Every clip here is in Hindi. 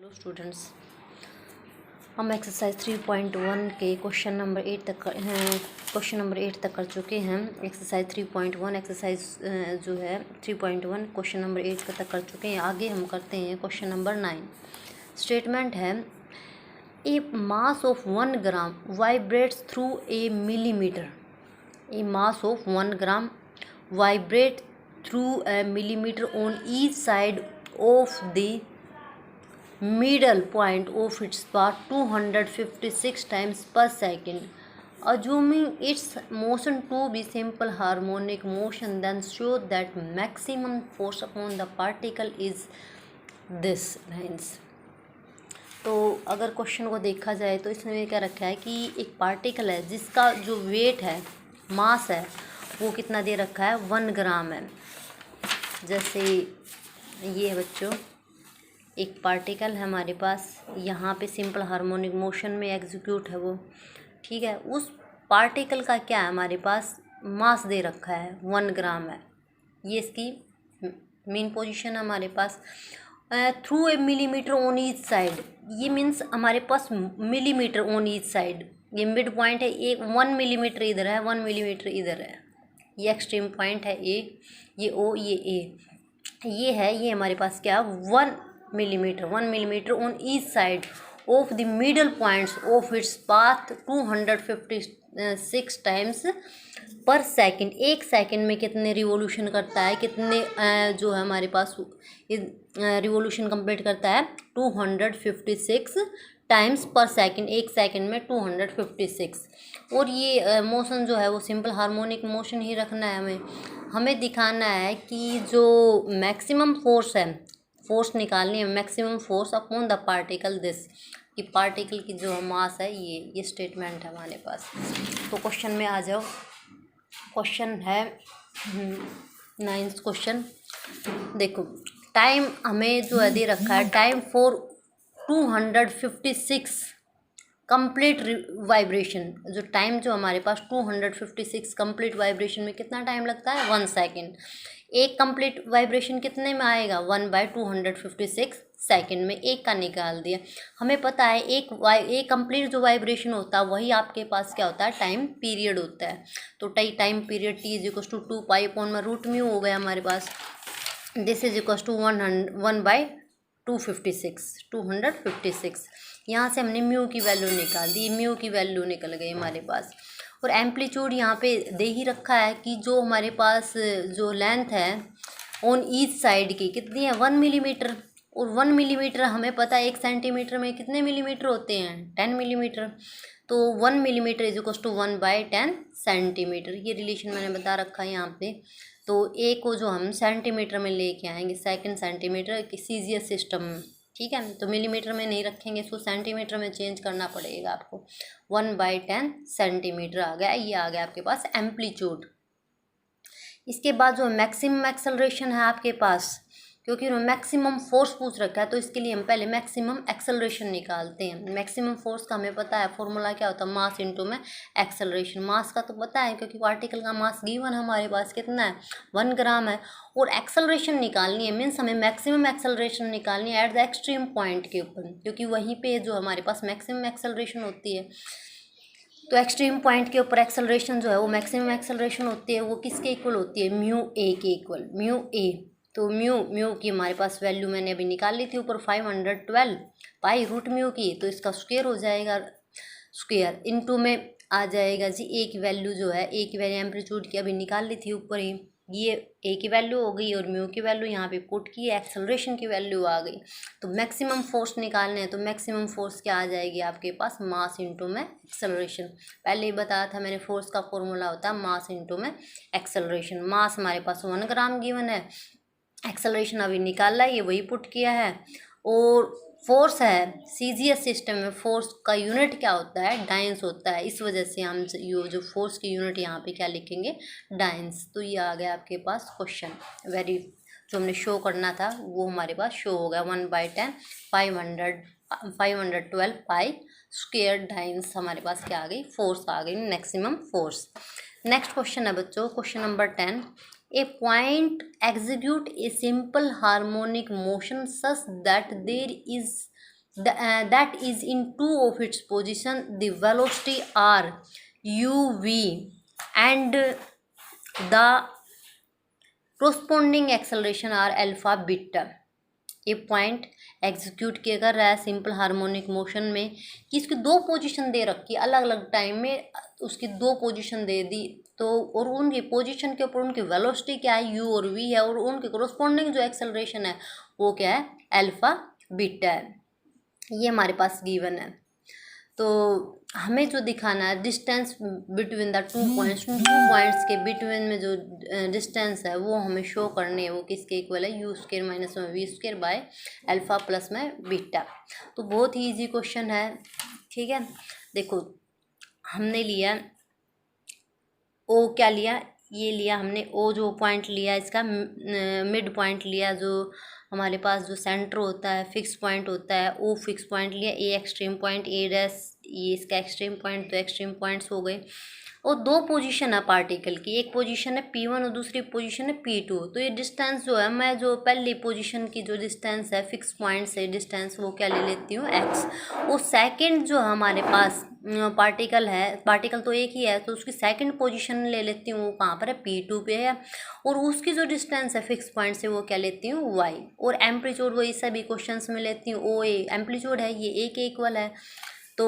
हेलो स्टूडेंट्स, हम एक्सरसाइज 3.1 के क्वेश्चन नंबर 8 तक कर चुके हैं। एक्सरसाइज 3.1 एक्सरसाइज जो है 3.1 क्वेश्चन नंबर 8 तक कर चुके हैं। आगे हम करते हैं क्वेश्चन नंबर 9। स्टेटमेंट है a mass of 1 gram vibrates through a millimetre. A mass of 1 gram vibrate through a millimetre on each side of the middle point of its path 256 times per second. Assuming its motion to be simple harmonic motion, then show that maximum force upon the particle is this lines. तो अगर क्वेश्चन को देखा जाए तो इसमें क्या रखा है कि एक पार्टिकल है जिसका जो वेट है, मास है, वो कितना दे रखा है, 1 ग्राम है। जैसे ये है बच्चों, एक पार्टिकल है हमारे पास, यहाँ पे सिंपल हार्मोनिक मोशन में एग्जीक्यूट है वो, ठीक है। उस पार्टिकल का क्या है, हमारे पास मास दे रखा है 1 ग्राम है। ये इसकी मेन पोजीशन है हमारे पास। Through a millimetre on each side, ये मीन्स हमारे पास मिलीमीटर ऑन ईच साइड। ये मिड पॉइंट है, एक 1 मिलीमीटर इधर है, 1 मिलीमीटर इधर है। ये एक्सट्रीम पॉइंट है ए, ये ओ, ये ए, ये है। ये हमारे पास क्या, 1 millimetre on each side of the middle points of its path 256 times पर सेकंड। एक सेकंड में कितने रिवोल्यूशन करता है, कितने जो है हमारे पास रिवोल्यूशन कंप्लीट करता है, 256 टाइम्स पर सेकंड। एक सेकंड में 256। और ये मोशन जो है वो सिंपल हार्मोनिक मोशन ही रखना है हमें दिखाना है कि जो मैक्सिमम फोर्स है, फोर्स निकालनी है, maximum force upon the particle this, कि पार्टिकल की जो मास है ये स्टेटमेंट है हमारे पास। तो क्वेश्चन में आ जाओ। क्वेश्चन है 9th क्वेश्चन। देखो, टाइम हमें जो है दे रखा है, टाइम फॉर 256 कंप्लीट वाइब्रेशन। जो टाइम जो हमारे पास 256 कंप्लीट वाइब्रेशन में कितना टाइम लगता है, 1 सेकेंड। एक कंप्लीट वाइब्रेशन कितने में आएगा, 1/256 सेकेंड में। एक का निकाल दिया। हमें पता है एक कंप्लीट जो वाइब्रेशन होता है वही आपके पास क्या होता है, टाइम पीरियड होता है। तो टाइम पीरियड T = 2π/√μ हो गया हमारे पास। This is equal to 256। यहाँ से हमने म्यू की वैल्यू निकाल दी, म्यू की वैल्यू निकल गई हमारे पास। और एम्पलीट्यूड यहाँ पे दे ही रखा है कि जो हमारे पास जो लेंथ है ऑन ईच साइड की कितनी है, 1 मिलीमीटर। और 1 मिलीमीटर हमें पता है 1 सेंटीमीटर में कितने मिलीमीटर होते हैं, 10 मिलीमीटर। तो 1 millimetre is equal to 1/10 centimetre. ये रिलेशन मैंने बता रखा है यहाँ पे। तो ए को जो हम सेंटीमीटर में लेके आएंगे, सेकंड सेंटीमीटर की सीजीएस सिस्टम में, ठीक है। तो मिलीमीटर में नहीं रखेंगे, इसको सेंटीमीटर में चेंज करना पड़ेगा आपको। 1/10 सेंटीमीटर आ गया। ये आ गया आपके पास एम्पलीट्यूड। इसके बाद जो मैक्सिमम एक्सेलरेशन है आपके पास, क्योंकि मैक्सिमम फोर्स पूछ रखा है तो इसके लिए हम पहले मैक्सिमम एक्सेलरेशन निकालते हैं। मैक्सिमम फोर्स का हमें पता है फॉर्मूला क्या होता है, मास इंटू में एक्सेलरेशन। मास का तो पता है क्योंकि पार्टिकल का मास गिवन हमारे पास कितना है, 1 ग्राम है। और एक्सेलरेशन निकालनी है, मीन्स हमें मैक्सिमम एक्सेलरेशन निकालनी है एट द एक्सट्रीम पॉइंट के ऊपर, क्योंकि वहीं पे जो हमारे पास मैक्सिमम एक्सेलरेशन होती है। तो एक्सट्रीम पॉइंट के ऊपर एक्सेलरेशन जो है वो मैक्सिमम एक्सेलरेशन होती है, वो किसके इक्वल होती है, म्यू ए के इक्वल, म्यू ए। तो म्यू की हमारे पास वैल्यू मैंने अभी निकाल ली थी ऊपर, 512 π√μ की। तो इसका स्क्वायर हो जाएगा, स्क्वायर इनटू में आ जाएगा जी ए की वैल्यू जो है, ए की वैल्यू एम्पलीट्यूड की अभी निकाल ली थी ऊपर ही। ये ए की वैल्यू हो गई और म्यू की वैल्यू यहाँ पे पुट की, एक्सेलरेशन की वैल्यू आ गई। तो मैक्सिमम फोर्स निकालने हैं, तो मैक्सिमम फोर्स क्या आ जाएगी आपके पास, मास इंटू में एक्सेलरेशन। पहले ही बताया था मैंने, फोर्स का फॉर्मूला होता है मास इंटू में एक्सेलरेशन। मास हमारे पास 1 ग्राम गिवन है, एक्सेलरेशन अभी निकाला है, ये वही पुट किया है। और फोर्स है, सीजीएस सिस्टम में फोर्स का यूनिट क्या होता है, डायंस होता है। इस वजह से हम जो फोर्स की यूनिट यहाँ पे क्या लिखेंगे, डायंस। तो ये आ गया आपके पास क्वेश्चन। जो हमने शो करना था वो हमारे पास शो हो गया, 1/10 512 π² डायंस हमारे पास क्या आ गई, फोर्स आ गई, मैक्सिमम फोर्स। नेक्स्ट क्वेश्चन है बच्चों, question number 10। A point execute a simple harmonic motion such that is in two of its position, the velocity are uv and the corresponding acceleration are alpha beta। ये पॉइंट एग्जीक्यूट किया कर रहा है सिंपल हार्मोनिक मोशन में कि इसकी दो पोजीशन दे रखी अलग अलग टाइम में, उसकी दो पोजीशन दे दी तो, और उनकी पोजीशन के ऊपर उनकी वेलोसिटी क्या है u और v है, और उनके कोरस्पॉन्डिंग जो एक्सेलरेशन है वो क्या है अल्फा बीटा है। ये हमारे पास गिवन है। तो हमें जो दिखाना है distance between the two points के बिटवीन में जो डिस्टेंस है वो हमें शो करनी है, वो किसके इक्वल है यू स्क्र माइनस में वी स्क्र बाय अल्फा प्लस में बीटा। तो बहुत ही इजी क्वेश्चन है, ठीक है। देखो हमने लिया ओ, क्या लिया, ये लिया हमने ओ जो पॉइंट लिया इसका मिड पॉइंट लिया, जो हमारे पास जो सेंटर होता है फिक्स पॉइंट होता है, ओ फिक्स पॉइंट लिया, ए एक्सट्रीम पॉइंट, ए डैश ये इसका एक्सट्रीम पॉइंट, तो एक्सट्रीम पॉइंट्स हो गए। और दो पोजीशन है पार्टिकल की, एक पोजीशन है P1 और दूसरी पोजीशन है P2। तो ये डिस्टेंस जो है, मैं जो पहली पोजीशन की जो डिस्टेंस है फिक्स पॉइंट से डिस्टेंस वो क्या ले लेती हूँ x। और सेकंड जो हमारे पास पार्टिकल है, पार्टिकल तो एक ही है तो उसकी सेकंड पोजीशन ले लेती हूँ, वो कहाँ पर है P2 पे है, और उसकी जो डिस्टेंस है फिक्स पॉइंट से वो क्या लेती हूँ y। और एम्पलीट्यूड वही सभी क्वेश्चन में लेती हूँ, ओ ए एम्पलीट्यूड है, ये ए के इक्वल है। तो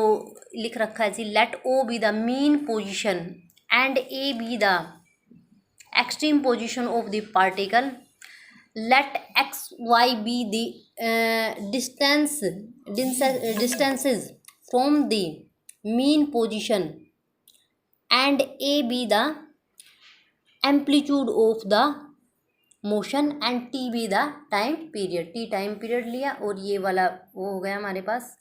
लिख रखा है जी let O be the mean position and A B the extreme position of the particle, let X Y be the distances from the mean position and A B the amplitude of the motion and T be the time period. T time period लिया और ये वाला वो हो गया हमारे पास।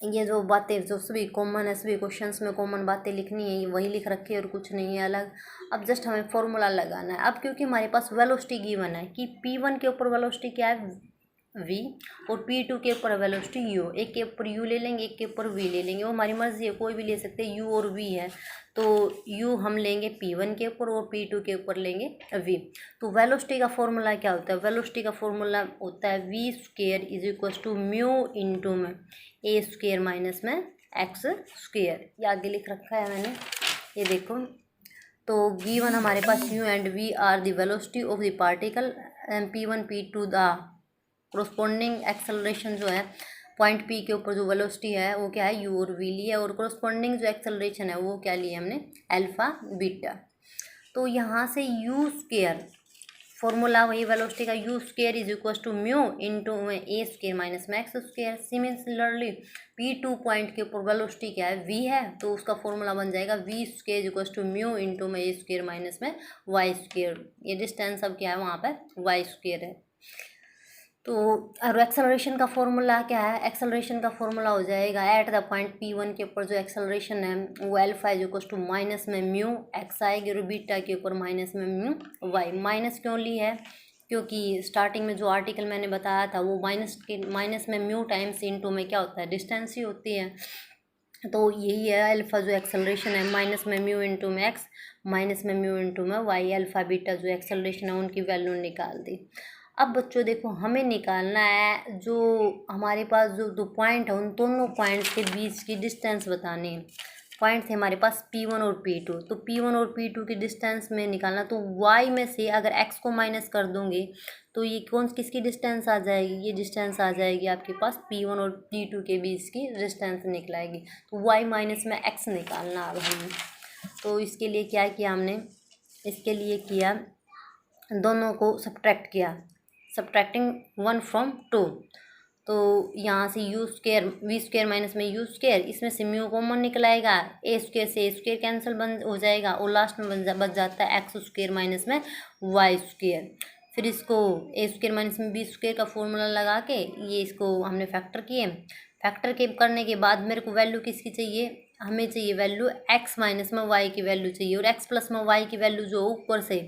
ये जो बातें जो सभी कॉमन है, सभी क्वेश्चंस में कॉमन बातें लिखनी है, वही लिख रखी है और कुछ नहीं है अलग। अब जस्ट हमें फॉर्मूला लगाना है। अब क्योंकि हमारे पास वेलोसिटी गिवन है कि P1 के ऊपर वेलोसिटी क्या है v और P2 के ऊपर वेलोसिटी u, एक के ऊपर u ले लेंगे एक के ऊपर v ले लेंगे, वो हमारी मर्जी है, कोई भी ले सकते हैं, u और v है तो u हम लेंगे P1 के ऊपर और P2 के ऊपर लेंगे v। तो वेलोसिटी का फॉर्मूला क्या होता है, वेलोसिटी का फॉर्मूला होता है v square is equal to mu into में ए स्क्वायर माइनस में एक्स स्क्वायर। ये आगे लिख रखा है मैंने, ये देखो। तो गिवन हमारे पास u and v are the velocity of the particle and P1 P2 the corresponding acceleration जो है पॉइंट P के ऊपर जो वेलोसिटी है वो क्या है u और v लिया, और कोरस्पॉन्डिंग जो एक्सेलरेशन है वो क्या लिया हमने अल्फा बीटा। तो यहाँ से u स्क्वायर फॉर्मूला वही वेलोसिटी का u square is equal to mu into में ए स्क्वायर माइनस में x square. Similarly P2 point के ऊपर वेलोसिटी क्या है v है, तो उसका फॉर्मूला बन जाएगा v square is equal to mu into में ए स्क्वायर माइनस में वाई स्क्वायर। ये डिस्टेंस अब क्या है वहाँ पर वाई स्क्वायर है। तो और एक्सेलरेशन का फॉर्मूला क्या है, एक्सेलरेशन का फॉर्मूला हो जाएगा एट द पॉइंट P1 के ऊपर जो एक्सेलरेशन है वो alpha is equal to minus में म्यू एक्स आएगी और बीटा के ऊपर माइनस में म्यू वाई। माइनस क्यों ली है, क्योंकि स्टार्टिंग में जो आर्टिकल मैंने बताया था वो माइनस में म्यू टाइम्स इंटू में क्या होता है डिस्टेंस ही होती है। तो यही है अल्फा जो एक्सेलरेशन है माइनस में म्यू इंटू में एक्स माइनस में म्यू इंटू में वाई। अल्फा बीटा जो एक्सेलरेशन है उनकी वैल्यू निकाल दी। अब बच्चों देखो हमें निकालना है जो हमारे पास जो दो पॉइंट है उन दोनों पॉइंट्स के बीच की डिस्टेंस बतानी है। पॉइंट थे हमारे पास P1 और P2, तो P1 और P2 की डिस्टेंस में निकालना, तो y में से अगर x को माइनस कर दूंगी तो ये किसकी डिस्टेंस आ जाएगी, ये डिस्टेंस आ जाएगी आपके पास P1 और P2 के बीच की डिस्टेंस निकलाएगी। तो y माइनस में x निकालना अब हमें। तो इसके लिए क्या किया हमने, इसके लिए किया दोनों को सब्ट्रैक्ट किया, सब्ट्रैक्टिंग 1 from 2। तो यहाँ से u square v square minus में u स्क्वायर, इसमें से म्यू कॉमन निकलाएगा, a स्क्वायर से a स्क्वायर कैंसिल बन हो जाएगा और लास्ट में बच जाता है x स्क्वायर माइनस में y स्क्वायर। फिर इसको a स्क्वायर माइनस में b स्क्वायर का फॉर्मूला लगा के ये इसको हमने फैक्टर किए। फैक्टर के करने के बाद मेरे को वैल्यू किसकी चाहिए, हमें चाहिए वैल्यू x माइनस में y की वैल्यू चाहिए, और x प्लस में y की वैल्यू जो ऊपर से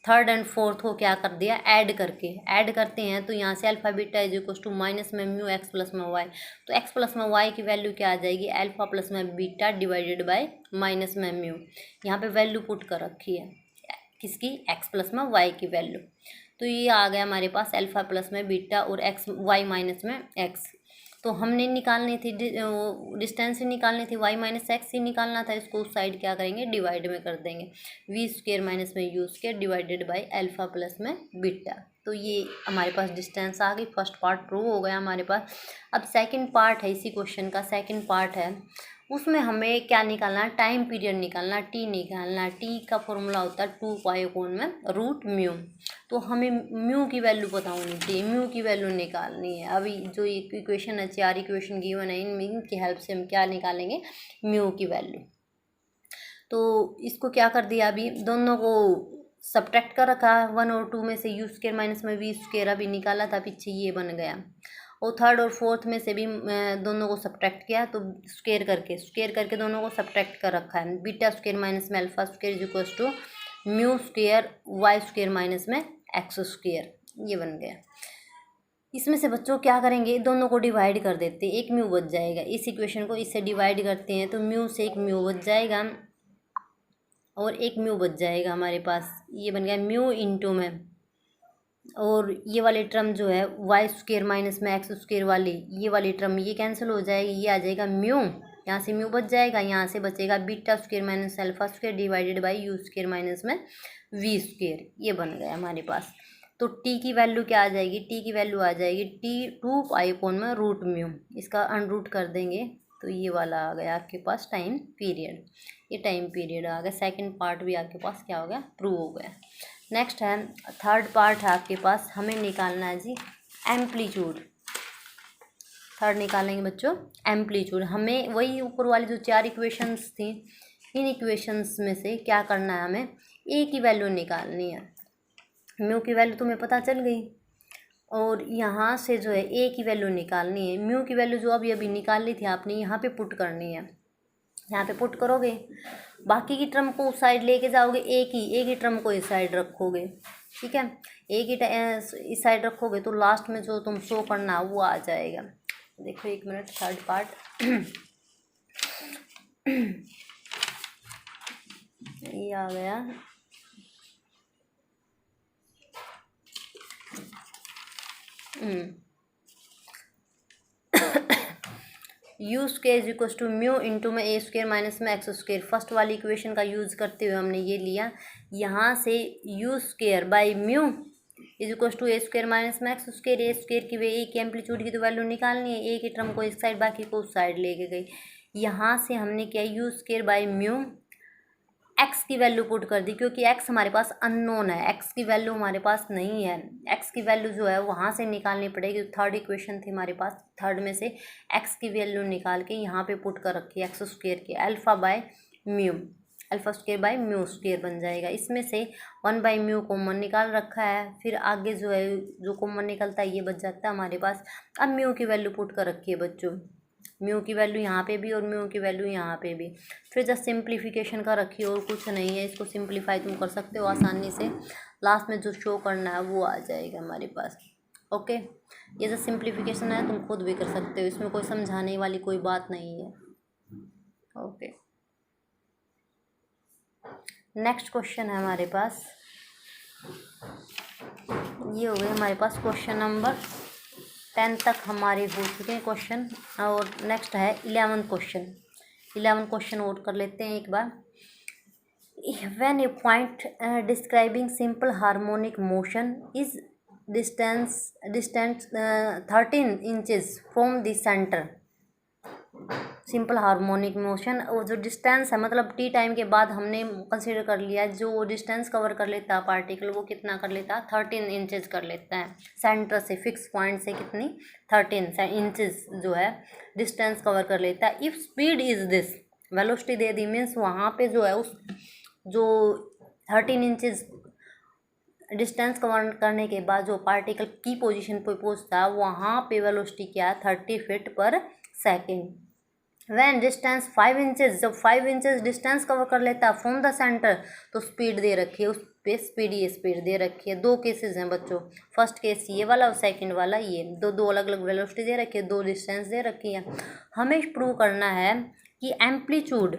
थर्ड एंड फोर्थ को क्या कर दिया ऐड करते हैं। तो यहाँ से alpha beta is equal to minus में म्यू एक्स प्लस में वाई। तो एक्स प्लस में वाई की वैल्यू क्या आ जाएगी अल्फा प्लस में बीटा डिवाइडेड बाय माइनस में म्यू। यहाँ पे वैल्यू पुट कर रखी है किसकी, एक्स प्लस में वाई की वैल्यू। तो ये आ गया हमारे पास अल्फा प्लस में बीटा और एक्स वाई माइनस में एक्स। तो हमने निकालनी थी डिस्टेंस ही निकालनी थी, वाई माइनस एक्स ही निकालना था। इसको उस साइड क्या करेंगे, डिवाइड में कर देंगे, वी स्क्वेयर माइनस में you square divided by alpha plus में बीटा। तो ये हमारे पास डिस्टेंस आ गई, फर्स्ट पार्ट प्रूव हो गया हमारे पास। अब सेकंड पार्ट है इसी क्वेश्चन का, सेकंड पार्ट है, उसमें हमें क्या निकालना है, टाइम पीरियड निकालना, टी निकालना। टी का फॉर्मूला होता है 2 पाई अपॉन में रूट म्यू। तो हमें म्यू की वैल्यू पता होनी चाहिए, म्यू की वैल्यू निकालनी है। अभी जो इक्वेशन है, 4 इक्वेशन गिवन है, इनकी हेल्प से हम क्या निकालेंगे, म्यू की वैल्यू। तो इसको क्या कर दिया, अभी दोनों को सब्ट्रैक्ट कर रखा, 1 और 2 में से यू स्क्वेयर माइनस में वी स्क्वेयर अभी निकाला था पीछे, ये बन गया। और थर्ड और फोर्थ में से भी दोनों को सब्ट्रैक्ट किया, तो स्क्वेयर करके दोनों को सब्ट्रैक्ट कर रखा है। बीटा स्क्वेयर माइनस में alpha square is equals to mu square y square minus में एक्स स्क्वेयर, ये बन गया। इसमें से बच्चों क्या करेंगे, दोनों को डिवाइड कर देते हैं, एक म्यू बच जाएगा। इस इक्वेशन को इससे डिवाइड करते हैं तो म्यू से एक म्यू बच जाएगा और एक म्यू बच जाएगा हमारे पास, ये बन गया म्यू इंटू में। और ये वाली टर्म जो है वाई स्क्वेयर माइनस में एक्स स्क्वेयर वाली, ये वाली टर्म ये कैंसिल हो जाएगी, ये आ जाएगा म्यू, यहाँ से म्यू बच जाएगा, यहाँ से बचेगा beta square minus alpha square divided by you square minus में वी स्क्वेयर, ये बन गया हमारे पास। तो टी की वैल्यू क्या आ जाएगी, टी की वैल्यू आ जाएगी टी 2 पाई अपॉन में रूट म्यू, इसका अनरूट कर देंगे तो ये वाला आ गया आपके पास टाइम पीरियड। ये टाइम पीरियड आ गया, सेकंड पार्ट भी आपके पास क्या हो गया, प्रूव हो गया। नेक्स्ट है थर्ड पार्ट है आपके पास, हमें निकालना है जी एम्पलीट्यूड। थर्ड निकालेंगे बच्चों एम्पलीट्यूड। हमें वही ऊपर वाली जो 4 इक्वेशंस थी, इन इक्वेशंस में से क्या करना है, हमें ए की वैल्यू निकालनी है। म्यू की वैल्यू तुम्हें पता चल गई, और यहाँ से जो है ए की वैल्यू निकालनी है। म्यू की वैल्यू जो अभी अभी निकाल ली थी आपने, यहाँ पे पुट करनी है, यहाँ पे पुट करोगे, बाकी की टर्म को उस साइड लेके जाओगे, एक ही टर्म को इस साइड रखोगे, ठीक है, एक ही इस साइड रखोगे तो लास्ट में जो तुम शो करना वो आ जाएगा। देखो एक मिनट, थर्ड पार्ट ये आ गया। U square is equal to mu into में ए स्क्वेयर माइनस में एक्स स्क्वेयर। फर्स्ट वाली इक्वेशन का यूज़ करते हुए हमने ये लिया, यहाँ से u square by mu is equal to a square minus में एक्स स्क्वेयर। ए स्क्वेयर की वे ए की एम्पलीट्यूड की तो वैल्यू निकालनी है, ए की टर्म को इस साइड बाकी को उस साइड लेके गई। यहाँ से हमने किया you square by mu, x की वैल्यू पुट कर दी, क्योंकि एक्स हमारे पास अननोन है, एक्स की वैल्यू हमारे पास नहीं है। एक्स की वैल्यू जो है वहाँ से निकालनी पड़ेगी। थर्ड इक्वेशन थी हमारे पास, थर्ड में से एक्स की वैल्यू निकाल के यहाँ पे पुट कर रखी है एक्स स्क्वेयर की, alpha by mu, alpha square by mu square बन जाएगा। इसमें से 1 बाई म्यू कॉमन निकाल रखा है, फिर आगे जो है जो कॉमन निकलता है ये बच जाता है हमारे पास। अब म्यू की वैल्यू पुट कर रखी है बच्चों, म्यू की वैल्यू यहाँ पे भी और म्यू की वैल्यू यहाँ पे भी, फिर जस्ट सिंप्लीफिकेशन का रखिए और कुछ नहीं है। इसको सिंप्लीफाई तुम कर सकते हो आसानी से, लास्ट में जो शो करना है वो आ जाएगा हमारे पास। ओके, ये जो सिंप्लीफिकेशन है तुम खुद भी कर सकते हो, इसमें कोई समझाने वाली कोई बात नहीं है। ओके, नेक्स्ट क्वेश्चन है हमारे पास, ये हो गए हमारे पास क्वेश्चन नंबर 10 तक हमारे हो चुके हैं क्वेश्चन। और नेक्स्ट है 11 क्वेश्चन। 11 क्वेश्चन नोट कर लेते हैं एक बार। When a point describing simple harmonic motion is distance 13 inches from the centre. Simple harmonic motion, और जो डिस्टेंस है मतलब टी टाइम के बाद हमने कंसीडर कर लिया जो डिस्टेंस कवर कर लेता है पार्टिकल, वो कितना कर लेता है, 13 इंचेस कर लेता है सेंटर से, फिक्स पॉइंट से कितनी, 13 इंचेस जो है डिस्टेंस कवर कर लेता है। If speed is this, velocity they the, means वहाँ पे जो है उस जो 13 इंचेस डिस्टेंस कवर करने के बाद जो पार्टिकल की पोजीशन पे पहुँचता है वहाँ पे वेलोसिटी क्या है, 30 फीट पर सेकेंड। वैन डिस्टेंस 5 इंचेस, जब 5 इंचेस डिस्टेंस कवर कर लेता है फ्रॉम द सेंटर तो स्पीड दे रखी है, उस पे स्पीड ये स्पीड दे रखी है। 2 केसेस हैं बच्चों, फर्स्ट केस ये वाला और सेकंड वाला ये, दो अलग अलग वेलोसिटी दे रखी है, 2 डिस्टेंस दे रखी है। हमें प्रूव करना है कि एम्पलीट्यूड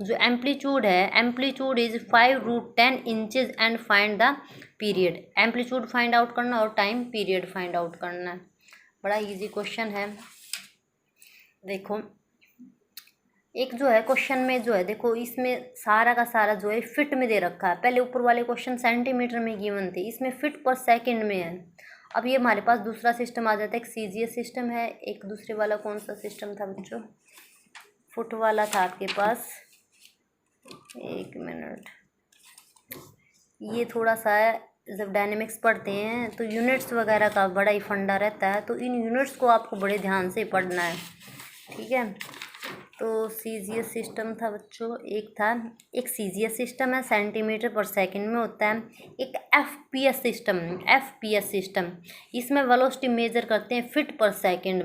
जो एम्पलीट्यूड है, amplitude is 5√10 inches and find the period. Amplitude find out करना और टाइम पीरियड फाइंड आउट करना है। बड़ा इजी क्वेश्चन है। देखो एक जो है क्वेश्चन में जो है, देखो इसमें सारा का सारा जो है फिट में दे रखा है। पहले ऊपर वाले क्वेश्चन सेंटीमीटर में गिवन थे, इसमें फिट पर सेकंड में है। अब ये हमारे पास दूसरा सिस्टम आ जाता है, एक सीजीएस सिस्टम है। एक दूसरे वाला कौन सा सिस्टम था बच्चों? फुट वाला था आपके पास। एक मिनट, ये थोड़ा सा जब डायनेमिक्स पढ़ते हैं तो यूनिट्स वगैरह का बड़ा ही फंडा रहता है, तो इन यूनिट्स को आपको बड़े ध्यान से पढ़ना है, ठीक है। तो सीजीएस सिस्टम था बच्चों, एक सीजीएस सिस्टम है, सेंटीमीटर पर सेकंड में होता है। एक एफपीएस सिस्टम, इसमें वेलोसिटी मेजर करते हैं फीट पर सेकंड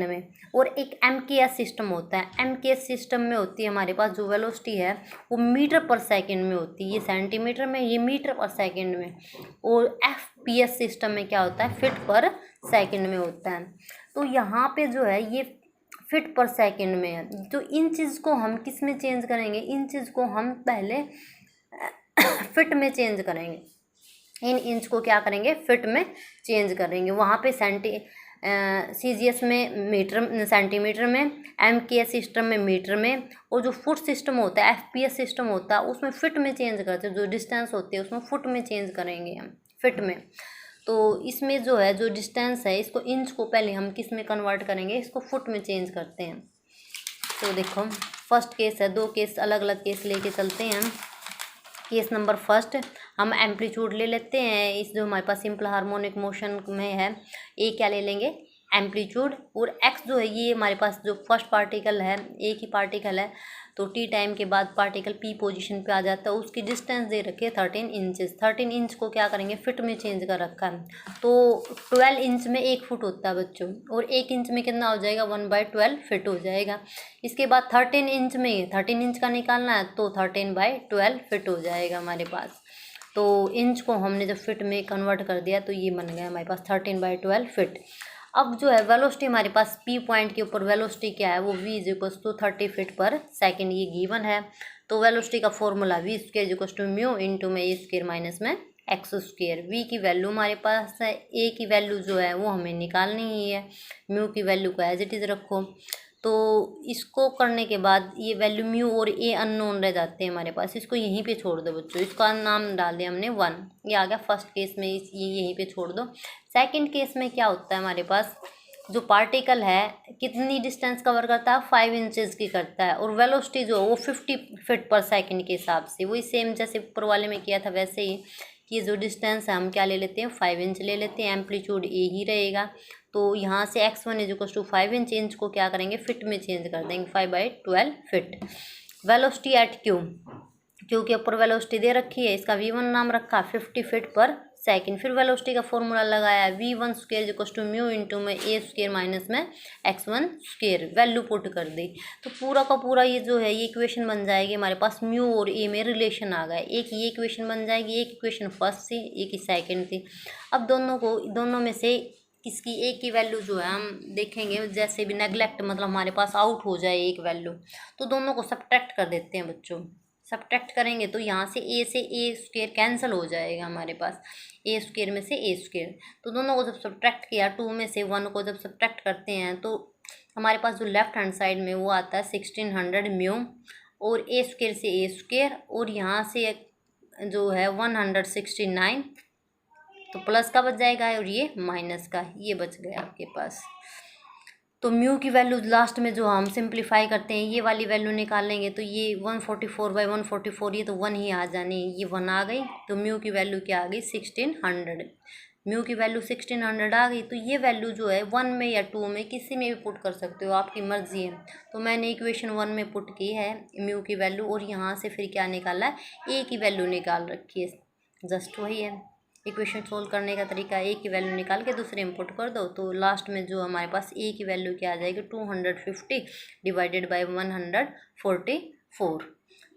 में। और एक एमकेएस सिस्टम होता है। एमकेएस सिस्टम में होती है हमारे पास जो वेलोसिटी है वो मीटर पर सेकंड में होती है, ये सेंटीमीटर में, ये मीटर पर सेकंड में। और एफपीएस सिस्टम में क्या होता है? फीट पर सेकंड में होता है। तो यहाँ पे जो है ये फीट पर सेकंड में है। तो इन चीज़ को हम किस में चेंज करेंगे? इन चीज़ को हम पहले फिट में चेंज करेंगे। इन इंच को क्या करेंगे? फिट में चेंज करेंगे। वहाँ पे सीजीएस में मीटर सेंटीमीटर में, एमकेएस सिस्टम में मीटर में, और जो फुट सिस्टम होता है, एफपीएस सिस्टम होता है, उसमें फिट में चेंज करते हैं। जो डिस्टेंस होती है उसमें फुट में चेंज करेंगे हम, फिट में। तो इसमें जो है जो डिस्टेंस है इसको इंच को पहले हम किस में कन्वर्ट करेंगे? इसको फुट में चेंज करते हैं। तो देखो फर्स्ट केस है, दो केस अलग अलग केस लेके चलते हैं हम। केस नंबर फर्स्ट, हम एम्पलीट्यूड ले लेते हैं इस जो हमारे पास सिंपल हार्मोनिक मोशन में है। ए क्या ले लेंगे? एम्पलीट्यूड। और एक्स जो है ये हमारे पास जो फर्स्ट पार्टिकल है, एक ही पार्टिकल है, तो टी टाइम के बाद पार्टिकल पी पोजीशन पे आ जाता है। उसकी डिस्टेंस दे रखी है 13 इंचेस। 13 इंच को क्या करेंगे? फिट में चेंज कर रखा है। तो 12 इंच में 1 फुट होता है बच्चों, और 1 इंच में कितना हो जाएगा? 1/12 फिट हो जाएगा। इसके बाद 13 इंच में 13 इंच का निकालना है, तो 13/12 फिट हो जाएगा हमारे पास। तो इंच को हमने जब फिट में कन्वर्ट कर दिया तो ये बन गया हमारे पास 13/12 फिट। अब जो है वेलोसिटी हमारे पास पी पॉइंट के ऊपर वेलोसिटी क्या है? वो v = 30 फीट पर सेकंड, ये गिवन है। तो वेलोसिटी का फॉर्मूला v² = म्यू इंटू में a² माइनस में x²। v की वैल्यू हमारे पास है, a की वैल्यू जो है वो हमें निकालनी ही है। म्यू की वैल्यू को एज इट इज़ रखो। तो इसको करने के बाद ये वैल्यू म्यू और ए अननोन रह जाते हैं हमारे पास। इसको यहीं पे छोड़ दो बच्चों, इसका नाम डाल दिया हमने 1। ये आ गया फर्स्ट केस में, ये यहीं पे छोड़ दो। सेकंड केस में क्या होता है हमारे पास? जो पार्टिकल है कितनी डिस्टेंस कवर करता है? 5 इंचेस की करता है। और वेलोसिटी जो है वो 50 फीट पर सेकंड के हिसाब से, वही सेम जैसे ऊपर वाले में किया था वैसे ही। कि जो डिस्टेंस है हम क्या ले लेते हैं? 5 इंच ले लेते हैं। एम्पलीट्यूड ए ही रहेगा। तो यहाँ से x1 = 5 इंच। इंच को क्या करेंगे? फिट में चेंज कर देंगे, 5/12 फिट। वेलोसिटी एट क्यू के ऊपर वेलोसिटी दे रखी है, इसका v1 नाम रखा 50 फीट पर सेकंड। फिर वेलोसिटी का फॉर्मूला लगाया v1² = म्यू इंटू में a² माइनस में x1²। वैल्यू पुट कर दी तो पूरा का पूरा ये जो है ये इक्वेशन बन जाएगी हमारे पास। म्यू और ए में रिलेशन आ गया। एक ये इक्वेशन बन जाएगी, एक इक्वेशन फर्स्ट थी, एक ही सेकंड थी। अब दोनों में से इसकी एक की वैल्यू जो है हम देखेंगे, जैसे भी नेगलेक्ट मतलब हमारे पास आउट हो जाए एक वैल्यू, तो दोनों को सब्ट्रैक्ट कर देते हैं बच्चों। सब्ट्रैक्ट करेंगे तो यहाँ से a² कैंसिल हो जाएगा हमारे पास, a² में से a²। तो दोनों को जब सब्ट्रैक्ट किया, 2 में से 1 को जब सब्ट्रैक्ट करते हैं तो हमारे पास जो लेफ्ट हैंड साइड में वो आता है 1600 म्यू, और a² से a², और यहाँ से जो है 169, तो प्लस का बच जाएगा और ये माइनस का, ये बच गया आपके पास। तो म्यू की वैल्यू लास्ट में जो हम सिंप्लीफाई करते हैं ये वाली वैल्यू निकालेंगे, तो ये 144/144, ये तो 1 ही आ जानी, ये 1 आ गई। तो म्यू की वैल्यू क्या आ गई? 1600। म्यू की वैल्यू 1600 आ गई। तो ये वैल्यू जो है 1 में या 2 में किसी में भी पुट कर सकते हो, आपकी मर्जी है। तो मैंने इक्वेशन 1 में पुट की है म्यू की वैल्यू, और यहाँ से फिर क्या निकाला है? ए की वैल्यू निकाल रखी है। जस्ट वही है इक्वेशन सोल्व करने का तरीका। ए की वैल्यू निकाल के दूसरे इनपुट कर दो, तो लास्ट में जो हमारे पास ए की वैल्यू क्या आ जाएगी? 250 डिवाइडेड बाय 144।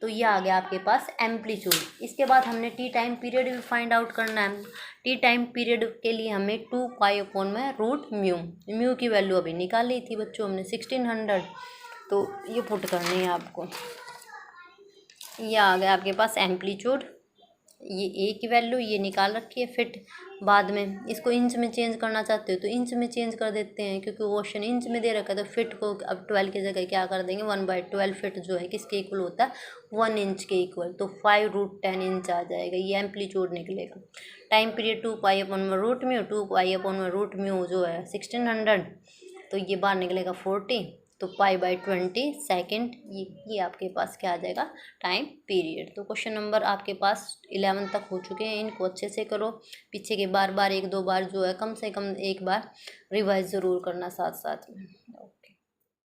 तो ये आ गया आपके पास एम्पलीट्यूड। इसके बाद हमने टी टाइम पीरियड भी फाइंड आउट करना है। टी टाइम पीरियड के लिए हमें 2 पाई अपॉन में रूट म्यू की वैल्यू अभी निकाली थी बच्चों हमने 1600। तो ये पुट करनी है आपको। ये आ गया आपके पास एम्पलीट्यूड, ये ए की वैल्यू ये निकाल रखी है फिट। बाद में इसको इंच में चेंज करना चाहते हो तो इंच में चेंज कर देते हैं, क्योंकि क्वेश्चन इंच में दे रखा है। तो फिट को अब 12 की जगह क्या कर देंगे, 1/12 फिट जो है किसके इक्वल होता है, 1 इंच के इक्वल। तो 5√10 इंच आ जाएगा, ये एम्पलीट्यूड निकलेगा। टाइम पीरियड 2π/√μ, 2π/√μ जो है 1600, तो ये बार निकलेगा 40, तो π/20 सेकेंड, ये आपके पास क्या आ जाएगा, टाइम पीरियड। तो क्वेश्चन नंबर आपके पास 11 तक हो चुके हैं। इनको अच्छे से करो, पीछे के बार बार 1-2 बार जो है कम से कम एक बार रिवाइज ज़रूर करना साथ साथ में।